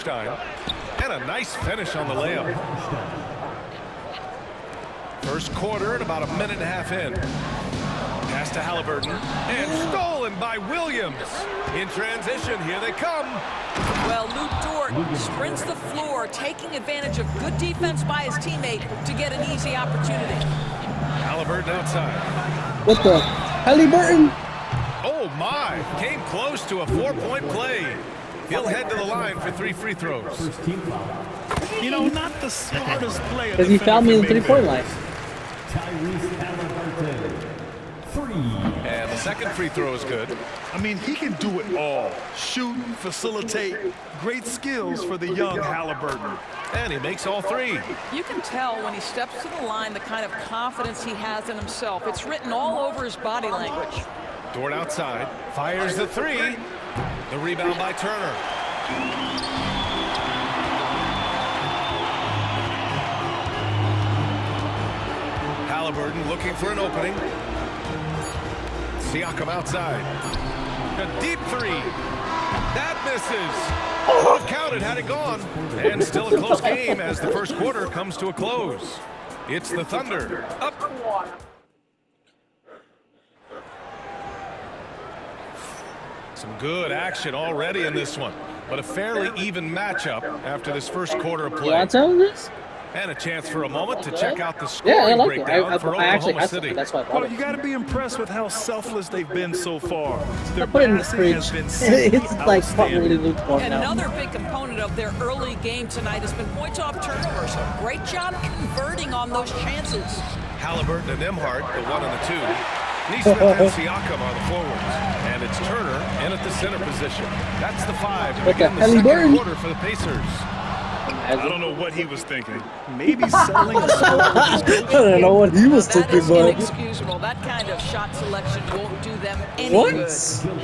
Hartenstein. And a nice finish on the layup. First quarter and about a minute and a half in. Pass to Halliburton. And stolen by Williams. In transition, here they come. Well, Luke Dort sprints the floor, taking advantage of good defense by his teammate to get an easy opportunity. Halliburton outside. What the? Halliburton? Oh, my. Came close to a 4-point play. He'll head to the line for 3 free throws. You know, not the smartest player. Because he fouled me in the 3-point line. And the second free throw is good. I mean, he can do it all. Shoot, facilitate. Great skills for the young Halliburton. And he makes all 3. You can tell when he steps to the line the kind of confidence he has in himself. It's written all over his body language. Dort outside. Fires the 3. The rebound by Turner. Halliburton looking for an opening. Siakam outside. A deep 3. That misses. Would have counted had it gone. And still a close game as the first quarter comes to a close. It's the Thunder up. Some good action already in this one, but a fairly even matchup after this first quarter of play. You want to tell him this? And a chance for a moment to check out the Yeah, I scoring like it. breakdown for I actually Oklahoma asked City. him. That's why I bought Well, it. you got to be impressed with how selfless they've been so far. Their I put it in the passing fridge. has been It's like outstanding. probably lukewarm And now. another big component of their early game tonight has been points off turnovers. Great job converting on those chances. Halliburton and Nembhard, the 1 and the 2. Neesmith and Siakam are the forwards. And it's Turner in at the center position. That's the 5 to What the begin the second Halliburton? quarter for the Pacers. I don't know what he was thinking. Maybe settling a score with his I don't know what he was That thinking, is but inexcusable. That kind of shot selection won't do them any what? good.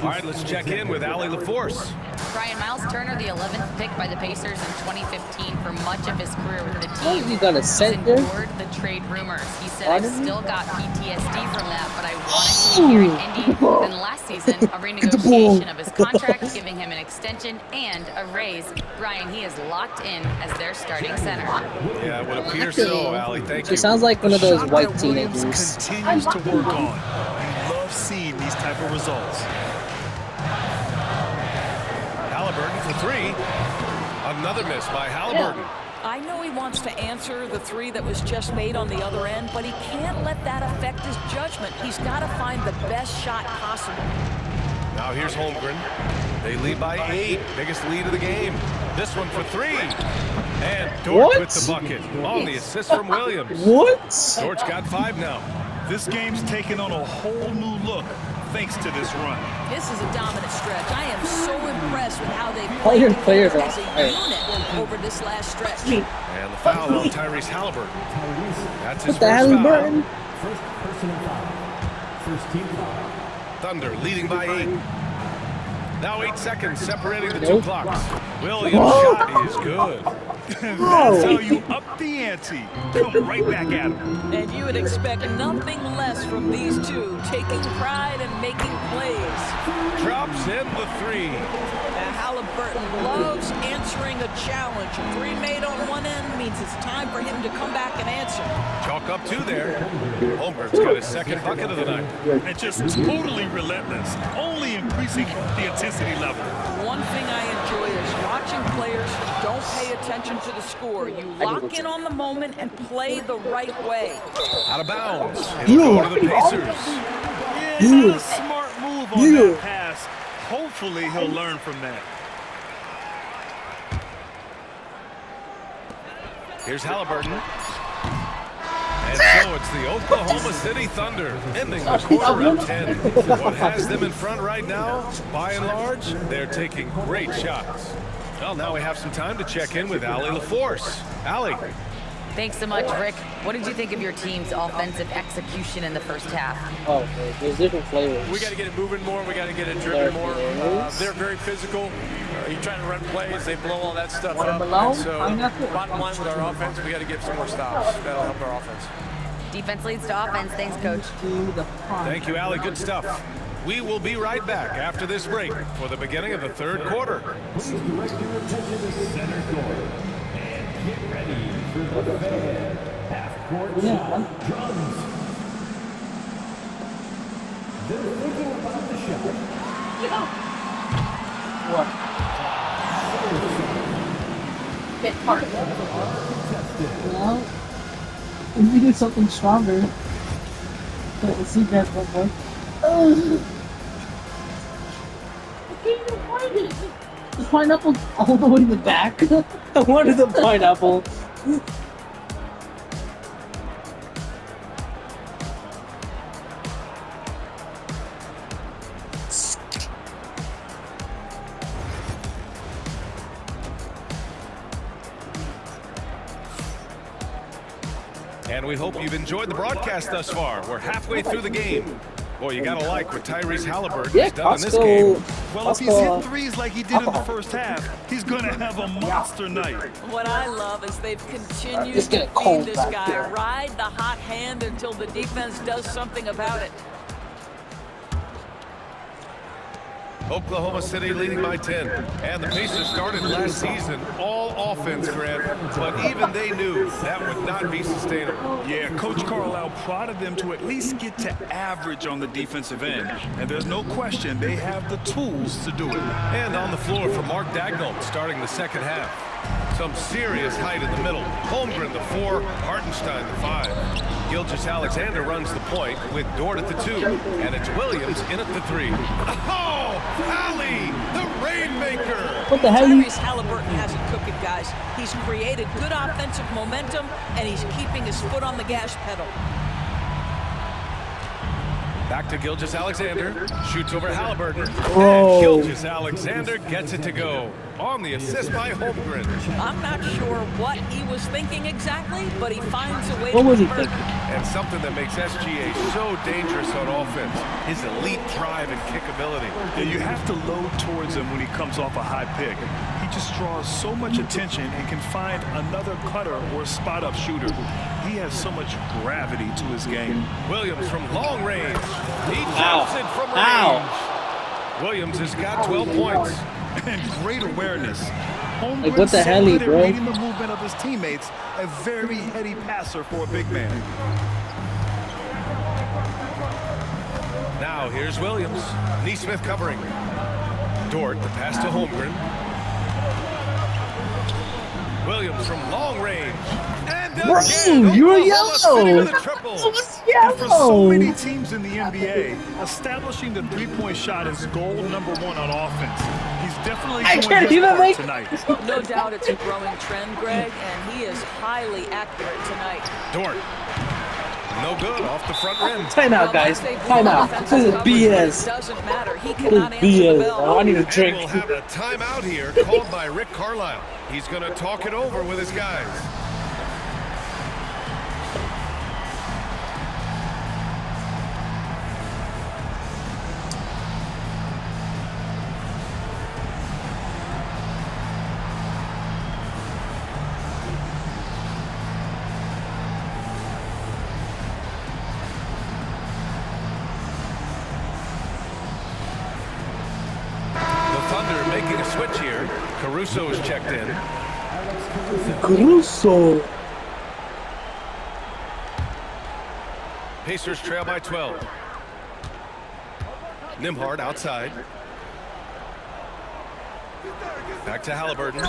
All right, let's check in with Allie LaForce. Brian Miles Turner, the 11th pick by the Pacers in 2015 for much of his career with the Oh, team. you got a He's set there? endured the trade rumors. He said, Why I've did he? still got PTSD from that, but I wanted to be here in Indy. Then last season, a renegotiation of his contract, giving him an extension and a raise. Brian, he is locked in as their starting center. Yeah, it would appear so, Allie. Thank you. She sounds like one of those shot white that Williams teenagers. continues to work on. You love seeing these type of results. Halliburton for 3. Another miss by Halliburton. I know he wants to answer the 3 that was just made on the other end, but he can't let that affect his judgment. He's got to find the best shot possible. Now here's Holmgren. They lead by 8. Biggest lead of the game. This one for 3. And Dort What? with the bucket on the assist from Williams. What? Dort's got 5 now. This game's taken on a whole new look thanks to this run. This is a dominant stretch. I am so impressed with how they All your played players together are as a tired. unit over this last stretch. And the foul on Tyrese Halliburton. That's his What the first Halliburton? foul. Thunder leading by 8. Now 8 seconds separating the 2 Nope. clocks. Williams' shot is good. That's how you up the ante. Come right back at him. And you would expect nothing less from these two, taking pride and making plays. Drops in the 3. Now Halliburton loves answering a challenge. A 3 made on one end means it's time for him to come back and answer. Chalk up 2 there. Holmgren's got his second bucket of the night. And just totally relentless, only increasing the intensity level. One thing I enjoy is watching players who don't pay attention to the score. You lock in on the moment and play the right way. Out of bounds. It'll go to the Pacers. Yeah, not a smart move on that pass. Hopefully he'll learn from that. Here's Halliburton. And so it's the Oklahoma City Thunder ending the quarter at 10. What has them in front right now, by and large, they're taking great shots. Well, now we have some time to check in with Allie LaForce. Allie. Thanks so much, Rick. What did you think of your team's offensive execution in the first half? Oh, okay. There's different flavors. We got to get it moving more. We got to get it driven more. They're very physical. You're trying to run plays. They blow all that stuff up. And so, bottom line with our offense, we got to get some more stops. That'll help our offense. Defense leads to offense. Thanks, Coach. Thank you, Allie. Good stuff. We will be right back after this break for the beginning of the third quarter. Please direct your attention to center Yeah. What? Get hard. Well, if we do something stronger, let's see that one more. I can't even find it. The pineapple all the way in the back. I wanted the pineapple. And we hope you've enjoyed the broadcast thus far. We're halfway through the game. Boy, you gotta like what Tyrese Halliburton has done in this game. Well, if he's hitting threes like he did in the first half, he's gonna have a monster night. What I love is they've continued It's to getting cold feed this back guy. there. Ride the hot hand until the defense does something about it. Oklahoma City leading by 10. And the Pacers started last season all offense, Grant. But even they knew that would not be sustainable. Yeah, Coach Carlisle prodded them to at least get to average on the defensive end. And there's no question they have the tools to do it. And on the floor for Mark Dagnall starting the second half. Some serious height in the middle. Holmgren the 4, Hartenstein the 5. Gilgeous-Alexander runs the point with Dort at the 2. And it's Williams in at the 3. Oh, Allie, the Rainmaker! What the hell? Tyrese Halliburton has it cooking, guys. He's created good offensive momentum, and he's keeping his foot on the gas pedal. Back to Gilgeous-Alexander. Shoots over Halliburton. Whoa. And Gilgeous-Alexander gets it to go. On the assist by Holmgren. I'm not sure what he was thinking exactly, but he finds a way What to was he convert. thinking? And something that makes SGA so dangerous on offense. His elite drive and kick ability. Yeah, you have to load towards him when he comes off a high pick. He just draws so much attention and can find another cutter or spot-up shooter. He has so much gravity to his game. Williams from long range. He jumps it from range. Williams has got 12 points. And great awareness. Like, what the hell, good at bro? reading the movement of his teammates. A very heady passer for a big man. Now here's Williams. Neesmith covering. Dort, the pass to Holmgren. Williams from long range. And Bro, again, you're Oklahoma City yellow. with a triple. And for so many teams in the NBA, establishing the three-point shot is goal number 1 on offense. He's definitely I doing can't his even part make- tonight. No doubt it's a growing trend, Greg, and he is highly accurate tonight. Dort. No good off the front rim. Time out, guys. Well, that's a Time out. defensive This is coverage, but BS. It doesn't matter. He This cannot is answer the BS. bell. I need a And drink. we'll have a timeout here called by Rick Carlisle. He's going to talk it over with his guys. The Thunder making a switch here. Caruso is checked in. Caruso. Pacers trail by 12. Nimhard outside. Back to Halliburton.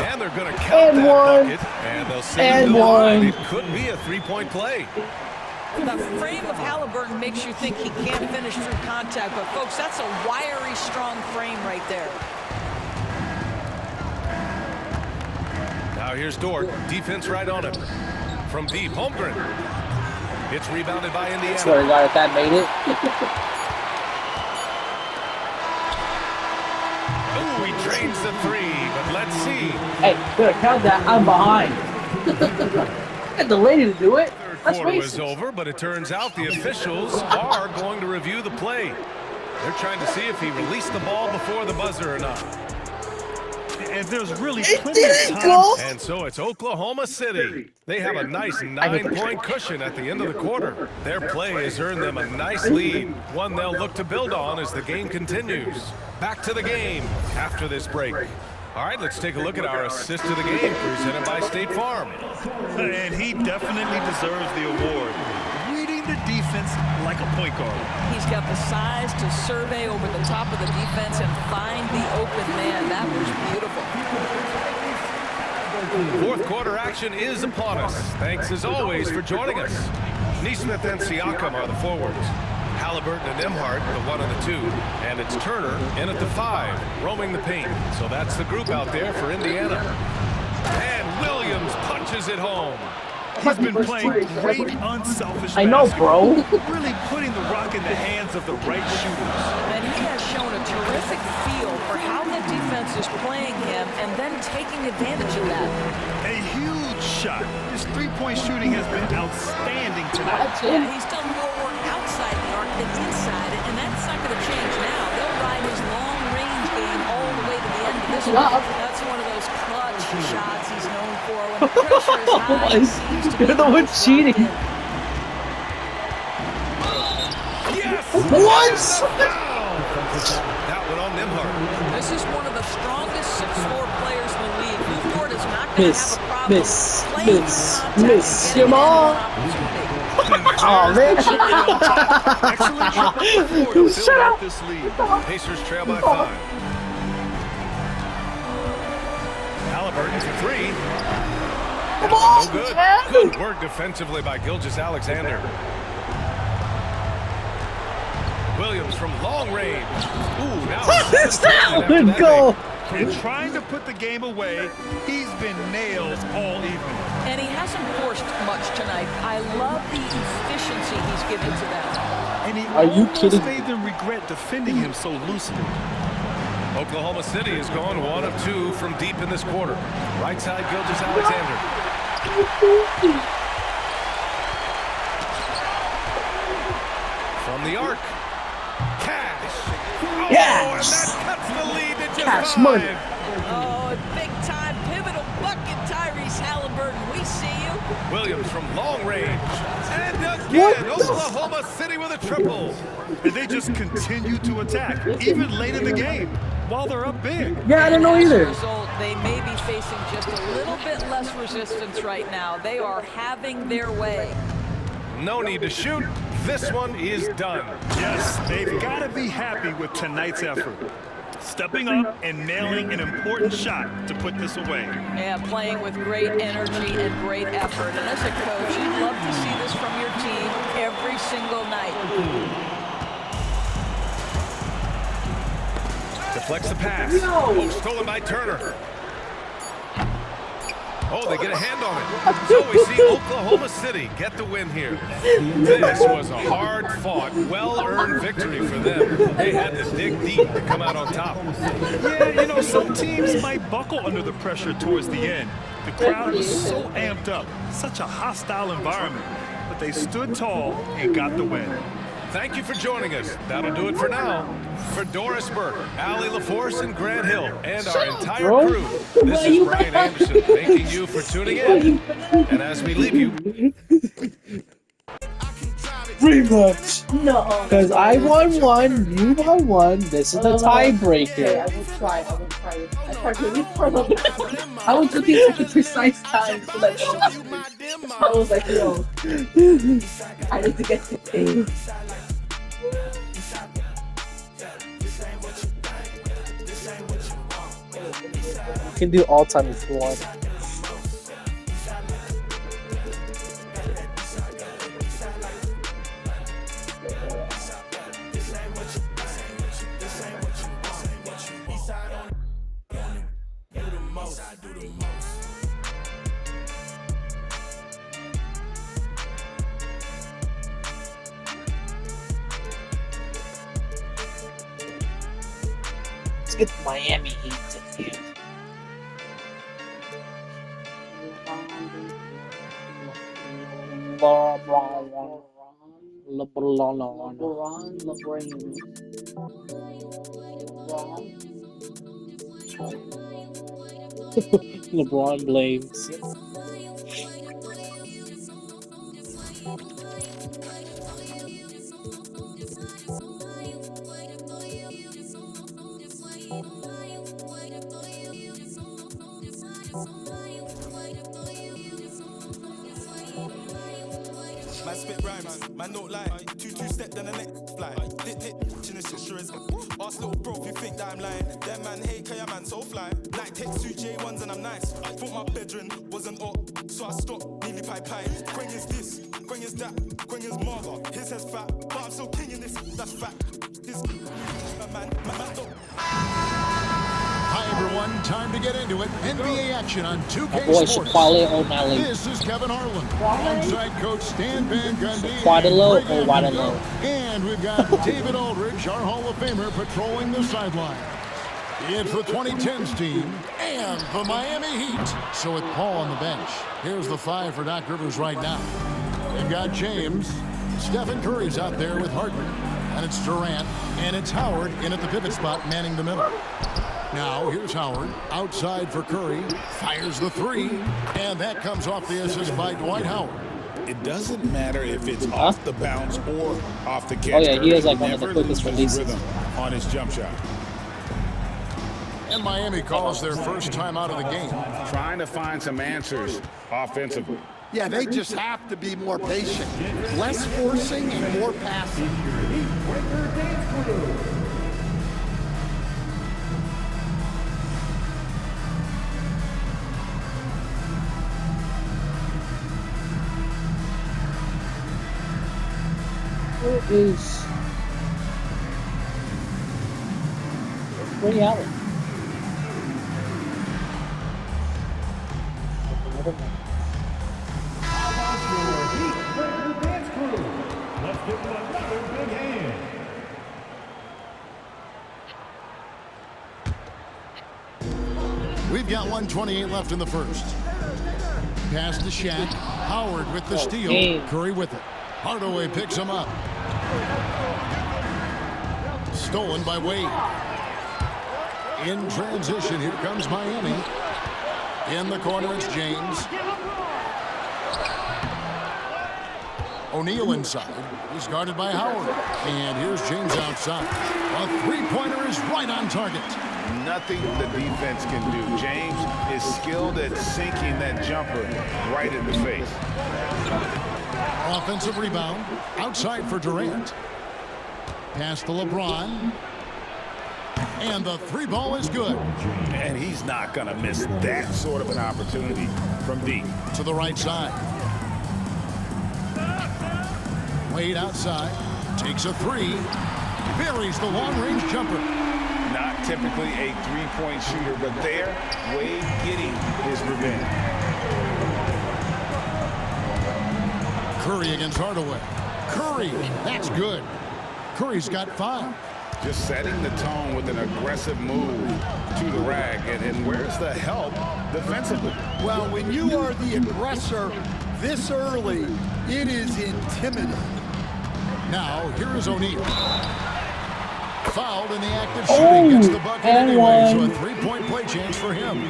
And they're going to count And that one. bucket. And they'll send And it to the line. one. It could be a three-point play. The frame of Halliburton makes you think he can't finish through contact, but folks, that's a wiry, strong frame right there. Now here's Dort. Defense right on him. From deep, Holmgren. It's rebounded by Swear to Indiana. God, if that made it. Ooh, he drains the 3, but let's see. Hey, better count that. I'm behind. I got the lady to do it. That's Quarter was racist. over, but it turns out the officials are going to review the play. They're trying to see if he released the ball before the buzzer or not. And there's really It plenty of didn't time. go. And so it's Oklahoma City. They have a nice 9-point cushion at the end of the quarter. Their play has earned them a nice lead, one they'll look to build on as the game continues. Back to the game after this break. All right, let's take a look at our assist to the game presented by State Farm. And he definitely deserves the award. Reading the defense like a point guard. He's got the size to survey over the top of the defense and find the open man. That was beautiful. Fourth quarter action is upon us. Thanks as always for joining us. Neesmith and Siakam are the forwards. Halliburton and Nembhard, the 1 and the 2. And it's Turner in at the 5, roaming the paint. So that's the group out there for Indiana. And Williams punches it home. He's been playing great, unselfish I know, bro. Really putting the rock in the hands of the right shooters. And he has shown a terrific feel for how the defense is playing him and then taking advantage of that. A huge shot. His three-point shooting has been outstanding tonight. Yeah, he's done more work outside the arc than inside it, and that's not going to change now. They'll ride his long-range game all the way to the end of this one. That's one of those clutch shots he's known for. When the pressure is high, he seems to be You're the one cheating. Yes! What? That one on Nembhard. This is one of the strongest 6'4" players in the league. Newport is not going to have a problem playing miss your mom. Oh, man. Excellent triple to fill out this lead. Pacers trail by 5. Halliburton for 3. That one no good. Good work defensively by Gilgeous-Alexander. Williams from long range. Ooh, now Good goal. And trying to put the game away, he's been nailed all evening. And he hasn't forced much tonight. I love the efficiency he's given to them. And he Are you almost kidding? made them regret defending him so loosely. Oklahoma City has gone 1 of 2 from deep in this quarter. Right side, Gilgeous-Alexander. From the arc. Cash. Oh, Yes. and that cuts the lead to just Cash 5. money. Oh, big time pivotal bucket, Tyrese Halliburton. We see you. Williams from long range. And again, Oklahoma City with a triple. And they just continue to attack, even late in the game, while they're up big. Yeah, I don't know As a either. result, they may be facing just a little bit less resistance right now. They are having their way. No need to shoot. This one is done. Yes, they've got to be happy with tonight's effort. Stepping up and nailing an important shot to put this away. Yeah, playing with great energy and great effort. And as a coach, you'd love to see this from your team every single night. Deflects the pass. Oh, stolen by Turner. Oh, they get a hand on it. So we see Oklahoma City get the win here. This was a hard-fought, well-earned victory for them. They had to dig deep to come out on top. Yeah, you know, some teams might buckle under the pressure towards the end. The crowd was so amped up, such a hostile environment, but they stood tall and got the win. Thank you for joining us. That'll do it for now. For Doris Burke, Allie LaForce, and Grant Hill, and our entire crew, this is Brian Anderson thanking you for tuning in. And as we leave you, Rematch. No. Because I won 1, you won 1. This is the Okay, tiebreaker. I will try. I tried really hard on that. I was looking at the precise time so that I was like, yo, I need to get to thing. You can do all time if you want. Let's get the Miami Heat in here. LeBron blames. Man spit rhymes, man don't lie. 2-2 step then the next fly. Hit in the sisters. Ask little bro if you think that I'm lying. Them man hate cause your man so fly. Like take suit J1s and I'm nice. I thought my bedroom wasn't up, so I stopped nearly pie. Quang is this, Quang is that, Quang is Marva. His head's fat, but I'm still king in this, that's fact. This man don't. Hi everyone, time to get into it. NBA action on 2K Boy, Sports. Shaquille O'Malley. This is Kevin Harlan, alongside Coach Stan Van Gundy. Shaquille or Waterloo. And we've got David Aldridge, our Hall of Famer, patrolling the sideline. It's the 2010s team and the Miami Heat. So with Paul on the bench, here's the 5 for Doc Rivers right now. They've got James. Stephen Curry's out there with Harden. And it's Durant. And it's Howard in at the pivot spot, manning the middle. Now, here's Howard, outside for Curry, fires the 3, and that comes off the assist by Dwight Howard. It doesn't matter if it's off the bounce or off the catch. Oh yeah, he has like Curry one of the never quickest loses releases. rhythm on his jump shot. And Miami calls their first time out of the game. Trying to find some answers offensively. Yeah, they just have to be more patient. Less forcing and more passing. Where is Ray Allen? We've got 1:28 left in the first. Pass to Shaq. Howard with the steal. Curry with it. Hardaway picks him up. Stolen by Wade. In transition, here comes Miami. In the corner, it's James. O'Neal inside. He's guarded by Howard. And here's James outside. A three-pointer is right on target. Nothing the defense can do. James is skilled at sinking that jumper right in the face. Offensive rebound. Outside for Durant. Pass to LeBron. And the 3 ball is good. And he's not going to miss that sort of an opportunity from deep. To the right side. Wade outside. Takes a 3. Buries the long-range jumper. Not typically a three-point shooter, but there, Wade getting his revenge. Curry against Hardaway. Curry, that's good. Curry's got 5. Just setting the tone with an aggressive move to the rack. And where's the help defensively? Well, when you are the aggressor this early, it is intimidating. Now, here is O'Neal. Fouled in the act of shooting. Gets the bucket anyway, so a 3-point play chance for him.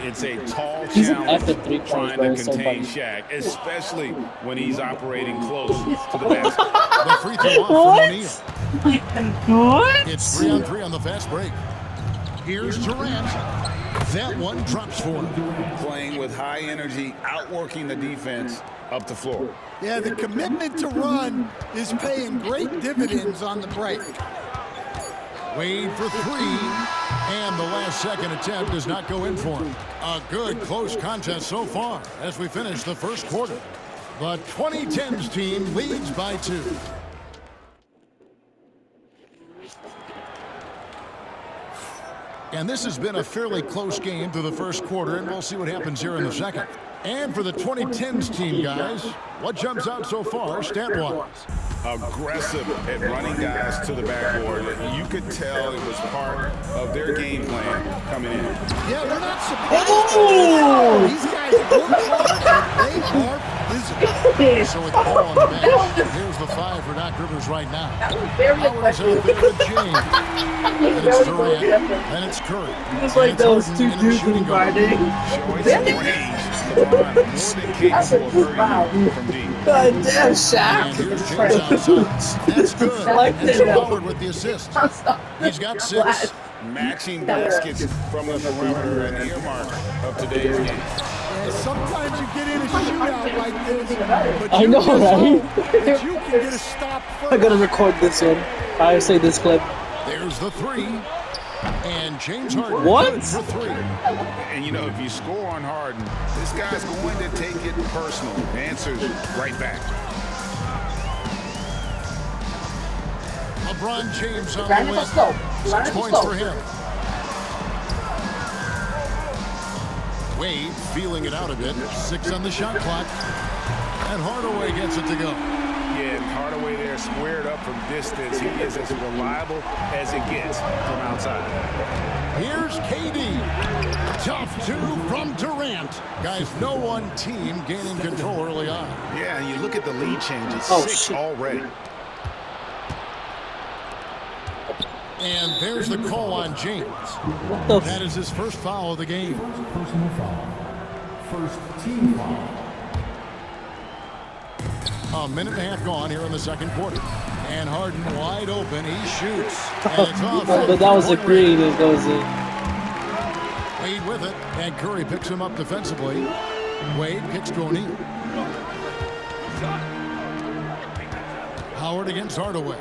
It's a tall challenge trying to contain so Shaq, especially when he's operating close to the basket. The free throw off from O'Neal. What? It's 3-on-3 on the fast break. Here's Durant. That one drops for him. Playing with high energy, outworking the defense up the floor. Yeah, the commitment to run is paying great dividends on the break. Wade for 3, and the last second attempt does not go in for him. A good close contest so far as we finish the first quarter. The 2010s team leads by 2. And this has been a fairly close game through the first quarter, and we'll see what happens here in the second. And for the 2010s team, guys, what jumps out so far, stat-wise? Aggressive at running guys to the backboard. You could tell it was part of their game plan coming in. Yeah, we're not surprised. These guys work hard and they are physical. So with Paul on the bench, here's the 5 for Doc Rivers right now. Howard's out there with James. And it's Durant. And it's Curry. It's like those 2 dudes in Friday. Showing some range. More than capable of hurting from deep. God damn, Shaq. And here's James outside. That's good. I like And that. Howard with the assist. He's got 6. Matching baskets from the perimeter and earmark of today's game. Yeah, sometimes you get in a shootout like this, but I you know, just right? hope that you can get a stop first. I gotta record this one. I say this clip. There's the three. And James Harden What? good for three. And you know, if you score on Harden, this guy's going to take it personal. The answer's right back. LeBron James on the win. 6 points for him. Wade feeling it out a bit. 6 on the shot clock. And Hardaway gets it to go. Yeah, and Hardaway there squared up from distance. He is as reliable as it gets from outside. Here's KD. Tough 2 from Durant. Guys, no one team gaining control early on. Yeah, and you look at the lead changes. Oh, 6 shit. already. And there's the call on James. What the That is his first foul of the game. Personal foul. First team foul. A minute and a half gone here in the second quarter. And Harden wide open. He shoots. And it's off. But that was a green. That was it. Wade with it. And Curry picks him up defensively. Wade kicks to O'Neal. Howard against Hardaway.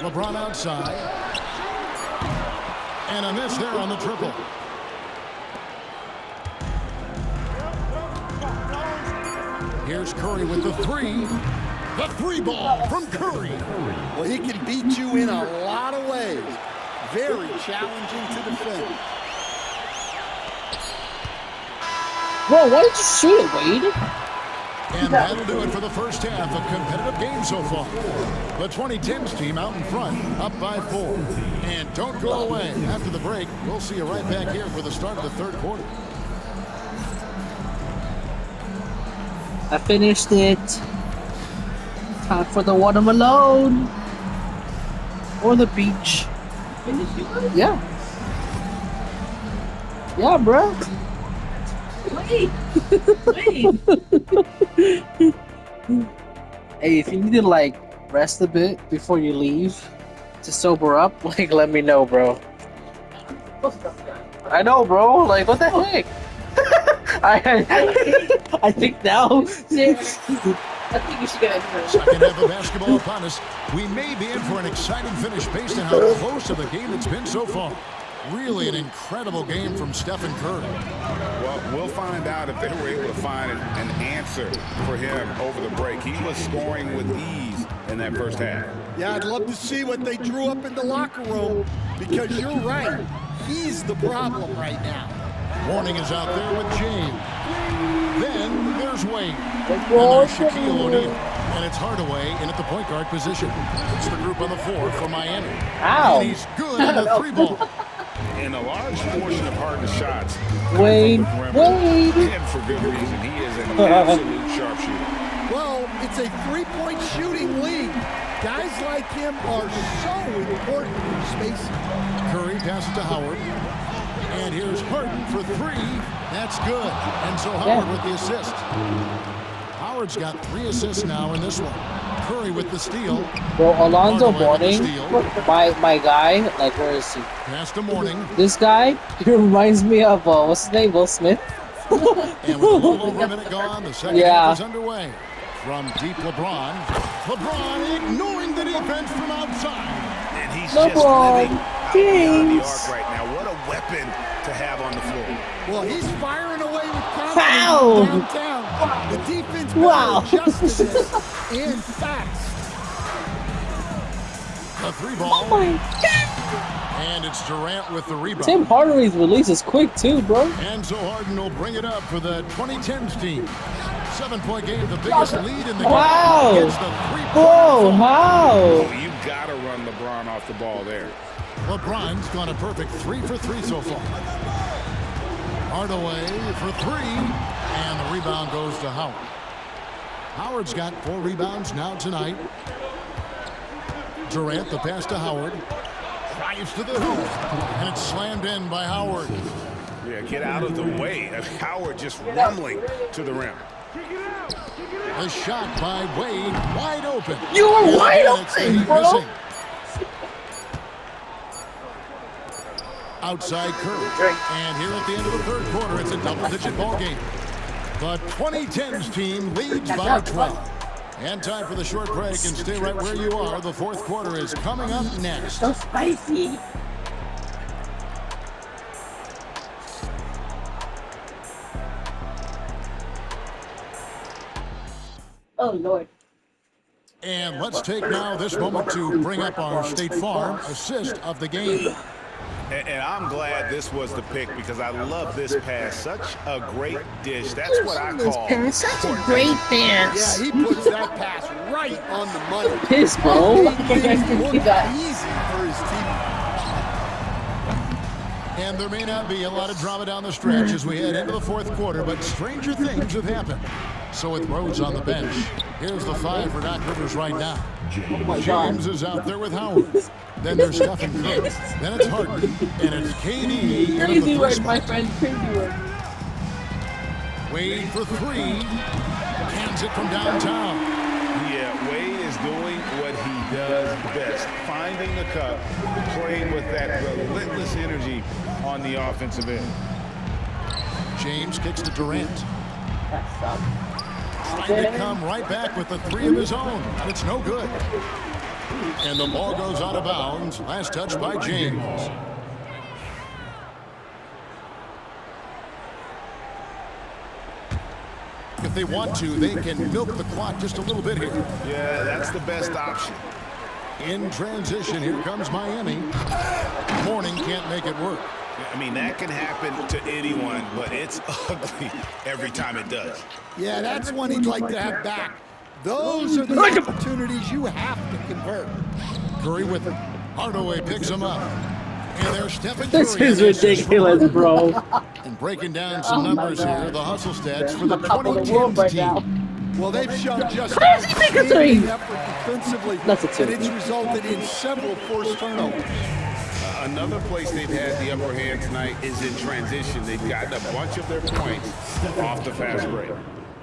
LeBron outside. And a miss there on the triple. Here's Curry with the three. The three ball from Curry. Well, he can beat you in a lot of ways. Very challenging to defend. Bro, why did you shoot it, Wade? And that'll do it for the first half of competitive game so far. The 2010s team out in front, up by 4. And don't go away. After the break, we'll see you right back here for the start of the third quarter. I finished it. Time for the watermelon. Or the beach. Yeah. Yeah, bro. Wait. Wait. Hey, if you need to like rest a bit before you leave to sober up, like let me know, bro. I know, bro. Like what the heck? I think now. I think you should get it. Second half of basketball upon us. We may be in for an exciting finish based on how close of a game it's been so far. Really an incredible game from Stephen Curry. Well, we'll find out if they were able to find an answer for him over the break. He was scoring with ease in that first half. Yeah, I'd love to see what they drew up in the locker room because you're right. He's the problem right now. Warning is out there with James. Then there's Wade. And there's Shaquille O'Neal. And it's Hardaway in at the point guard position. It's the group on the floor for Miami. Ow. And he's good on the three ball. And a large portion of Harden's shots Wade. and for good reason. He is an absolute sharpshooter. Well, it's a three-point shooting league. Guys like him are so important in space. Curry passes to Howard. And here's Harden for three. That's good. And so Howard with the assist. Howard's got 3 assists now in this one. Curry with the steal. Bro, Alonzo Hardaway Mourning, my guy, like where is he? Pass to Mourning. This guy, he reminds me of what's his name, Will Smith. And with a little over a minute gone, the second half is underway. From deep LeBron. LeBron ignoring the defense from outside. And he's LeBron just living out beyond the James. arc right now. What a weapon to have on the floor. Well, he's firing away with confidence Foul. downtown. The defense Wow. better adjust to this and fast. The three ball. Oh my God. And it's Durant with the rebound. Tim Hardaway's release is quick too, bro. And so Harden will bring it up for the 2010s team. 7-point game, the biggest lead in the game. Wow. Gets the three-point Whoa, ball. how? Oh, you got to run LeBron off the ball there. LeBron's gone a perfect 3 for 3 so far. Hardaway for 3. And the rebound goes to Howard. Howard's got 4 rebounds now tonight. Durant, the pass to Howard. Drives to the hoop. And it's slammed in by Howard. Yeah, get out of the way. Howard just rumbling to the rim. A shot by Wade, wide open. You were And wide again, it's the open, Heat bro. missing. outside Curry. And here at the end of the third quarter, it's a double-digit ball game. The 2010s team leads by 12. And time for the short break, and stay right where you are. The fourth quarter is coming up next. So spicy. Oh, Lord. And let's take now this moment to bring up our State Farm assist of the game. And I'm glad this was the pick because I love this pass. Such a great dish. That's what I call such a great pass. Yeah, he puts that pass right on the money. His ball. He makes it look easy for his team. And there may not be a lot of drama down the stretch as we head into the fourth quarter, but stranger things have happened. So with Rhodes on the bench, here's the 5 for Doc Rivers right now. James is out there with Howard. Then there's Stephen Curry. Then it's Harden. And it's KD. Crazy word, my friend. Crazy word. Wade for 3. Hands it from downtown. Yeah, Wade is doing what he does best. Finding the cup, playing with that relentless energy on the offensive end. James kicks to Durant. Trying to come right back with the 3 of his own. It's no good. And the ball goes out of bounds. Last touch by James. If they want to, they can milk the clock just a little bit here. Yeah, that's the best option. In transition, here comes Miami. Mourning can't make it work. I mean, that can happen to anyone, but it's ugly every time it does. Yeah, that's one he'd like to have back. Those are the opportunities you have to convert. Curry with it. Hardaway picks him up. And they're stepping This is ridiculous, bro. And breaking down some numbers here, the hustle stats for the 2010s team. Well, they've shown just How does he make a 3? effort defensively, That's a 2. and it's resulted in several forced turnovers. Another place they've had the upper hand tonight is in transition. They've gotten a bunch of their points off the fast break.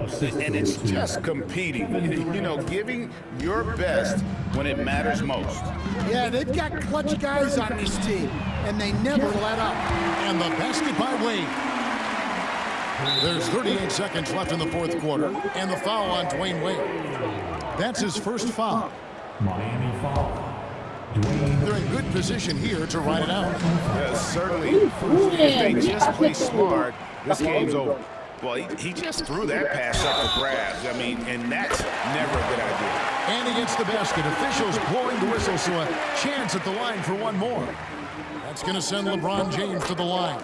And it's just competing, you know, giving your best when it matters most. Yeah, they've got clutch guys on this team, and they never let up. And the basket by Wade. There's 38 seconds left in the fourth quarter, and the foul on Dwayne Wade. That's his first foul. Miami foul. They're in good position here to ride it out. Certainly, if they just play smart, this game's over. Well, he just threw that pass up for grabs. I mean, and that's never a good idea. And he gets the basket. Officials blowing the whistle, so a chance at the line for one more. That's going to send LeBron James to the line.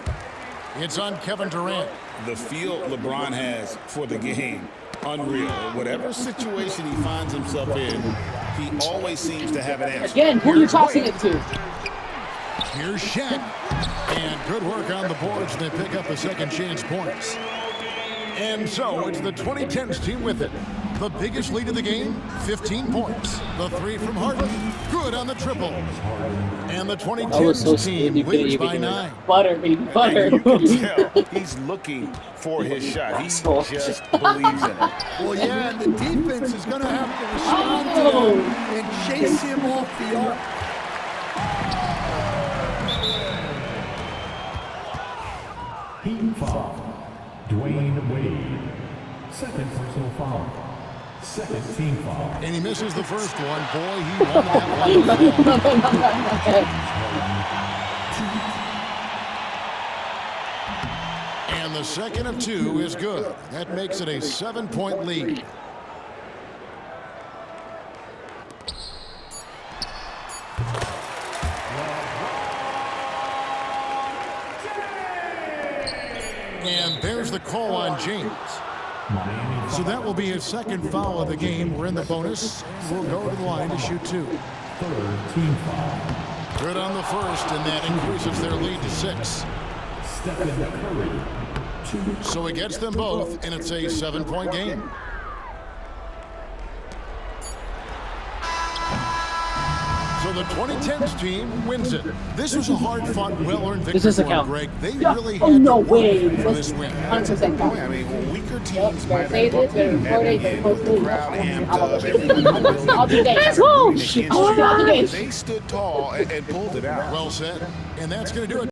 It's on Kevin Durant. The feel LeBron has for the game, unreal. Whatever situation he finds himself in, he always seems to have an answer. Again, who are you tossing it to? Here's Shaq. And good work on the boards. They pick up the second chance points. And so it's the 2010s team with it. The biggest lead of the game, 15 points. The 3 from Harden, good on the triple. And the 2010s team leads by 9. Butter, baby, butter. You can tell he's looking for his shot. He just believes in it. Well, yeah, and the defense is going to have to respond to him and chase him off the arc. Heat foul. Dwayne Wade. Second personal foul. Second team foul. And he misses the first one. Boy, he won that one. And the second of 2 is good. That makes it a 7-point lead. And there's the call on James. So that will be his second foul of the game. We're in the bonus. We'll go to the line to shoot 2. Third team foul. Good on the first, and that increases their lead to 6. Stephen Curry. 2. So he gets them both, and it's a 7-point game. So the 2010s team wins it. This was a hard-fought, well-earned victory for them, Greg. They really had to work for this win. 100% count. I mean, weaker teams might Say have this, better record it, the post it. crowd amped up. I'll do that. Let's go! They stood tall and pulled it out. Well said. And that's going to do it.